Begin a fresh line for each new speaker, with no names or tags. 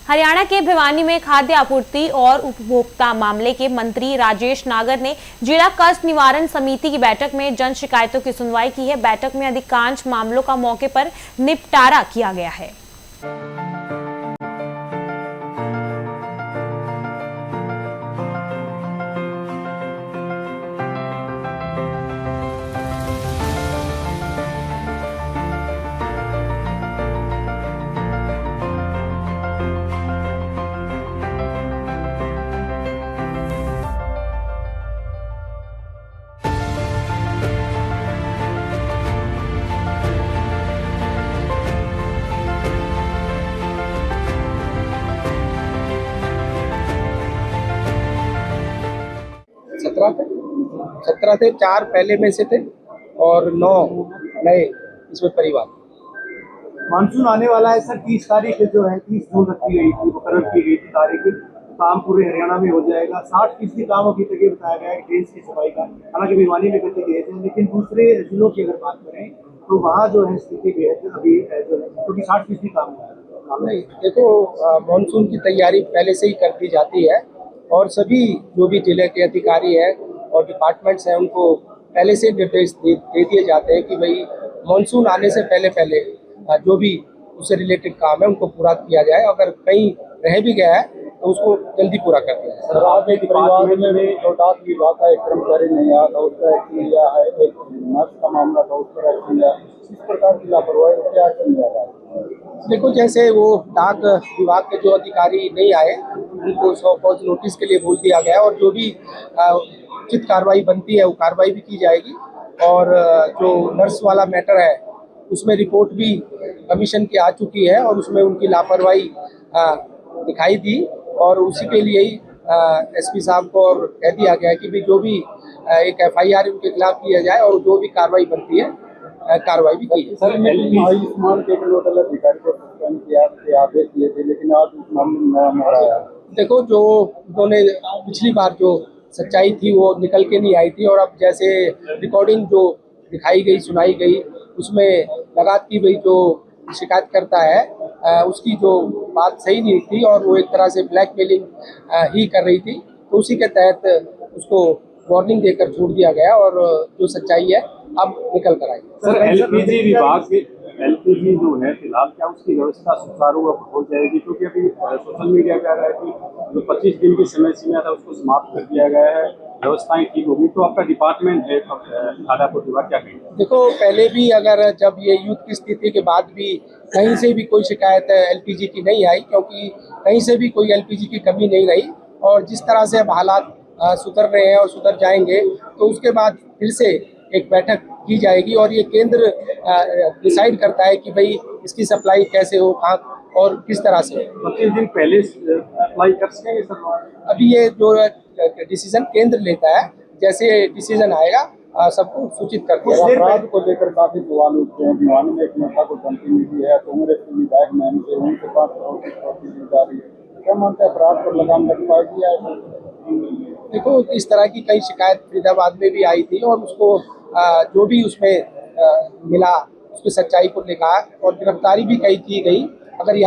हरियाणा के भिवानी में खाद्य आपूर्ति और उपभोक्ता मामले के मंत्री राजेश नागर ने जिला कष्ट निवारण समिति की बैठक में जन शिकायतों की सुनवाई की है। बैठक में अधिकांश मामलों का मौके पर निपटारा किया गया है।
सत्रह थे, 4 पहले में से थे और 9 नए इसमें परिवार।
मानसून आने वाला है सर, 30 तारीख जो है 30 जून रखी गई थी, मुकर्रर की गई थी तारीख। काम पूरे हरियाणा में हो जाएगा। 60% काम अभी तक ये बताया गया है ड्रेन्स की सफाई का, हालांकि भिवानी में गति गए थे, लेकिन दूसरे जिलों की अगर बात करें तो वहाँ जो है स्थिति बेहद अभी जो है, क्योंकि 60% काम हुआ है।
नहीं, देखो मानसून की तैयारी पहले से ही कर दी जाती है और सभी जो भी जिले के अधिकारी हैं और डिपार्टमेंट्स हैं उनको पहले से निर्देश दे दिए जाते हैं कि भाई मानसून आने से पहले जो भी उससे रिलेटेड काम है उनको पूरा किया जाए। अगर कहीं रह भी गया है तो उसको जल्दी पूरा कर दिया जाए।
सर, एक परिवार में भी जो डाक विभाग का एक कर्मचारी नहीं आया था, उसका एक्शन लिया है। एक नर्स का मामला था, उसका एक्शन लिया। इस प्रकार की लापरवाही क्या एक्शन लिया जाए?
देखो, जैसे वो डाक विभाग के जो अधिकारी नहीं आए उनको 100 कॉज नोटिस के लिए बोल दिया गया और जो भी उचित कार्रवाई बनती है वो कार्रवाई भी की जाएगी। और जो नर्स वाला मैटर है उसमें रिपोर्ट भी कमीशन की आ चुकी है और उसमें उनकी लापरवाही दिखाई दी और उसी के लिए ही एसपी साहब को और कह दिया गया है कि भी जो भी एक FIR उनके खिलाफ किया जाए और जो भी कार्रवाई बनती है कार्रवाई भी की जाए।
आयुष्मान के नोडल अधिकारी को सस्पेंड किया के आदेश दिए थे, लेकिन आज उस मामले में नया मोड़ आया।
देखो, जो उन्होंने पिछली बार जो सच्चाई थी वो निकल के नहीं आई थी और अब जैसे रिकॉर्डिंग जो दिखाई गई सुनाई गई उसमें लगा कि भाई जो शिकायत करता है उसकी जो बात सही नहीं थी और वो एक तरह से ब्लैकमेलिंग ही कर रही थी, तो उसी के तहत उसको वार्निंग देकर छोड़ दिया गया और जो सच्चाई है अब निकल कर आई।
सर, LPG विभाग के LPG जो है फिलहाल क्या उसकी व्यवस्था सुचारू हो जाएगी? क्योंकि अभी सोशल मीडिया पे आ रहा है कि जो 25 दिन की समय सीमा था उसको समाप्त कर दिया गया है, व्यवस्थाएं ठीक होगी। तो आपका डिपार्टमेंट है खाद्य आपूर्ति विभाग क्या कहेंगे?
देखो, पहले भी अगर जब ये युद्ध की स्थिति के बाद भी कहीं से भी कोई शिकायत LPG की नहीं आई, क्योंकि कहीं से भी कोई LPG की कमी नहीं रही और जिस तरह से अब हालात सुधर रहे हैं और सुधर जाएंगे तो उसके बाद फिर से एक बैठक की जाएगी और ये केंद्र डिसाइड करता है कि भाई इसकी सप्लाई कैसे हो, कहाँ और किस तरह से।
25 दिन पहले अप्लाई कर सकेंगे सर?
अभी ये जो डिसीजन केंद्र लेता है, जैसे डिसीजन आएगा सबको सूचित कर दिया।
अपराध को लेकर काफी सवाल उठते हैं। भिवानी में एक नेता को धमकी मिली है, कांग्रेस के विधायक मैम से उनके पास जा रही है। क्या मानते हैं, अपराध पर लगाम लग पाएगी या?
देखो, इस तरह की कई शिकायत फरीदाबाद में भी आई थी और उसको जो भी उसमें मिला उसकी सच्चाई को लिखा और गिरफ्तारी भी कई की गई। अगर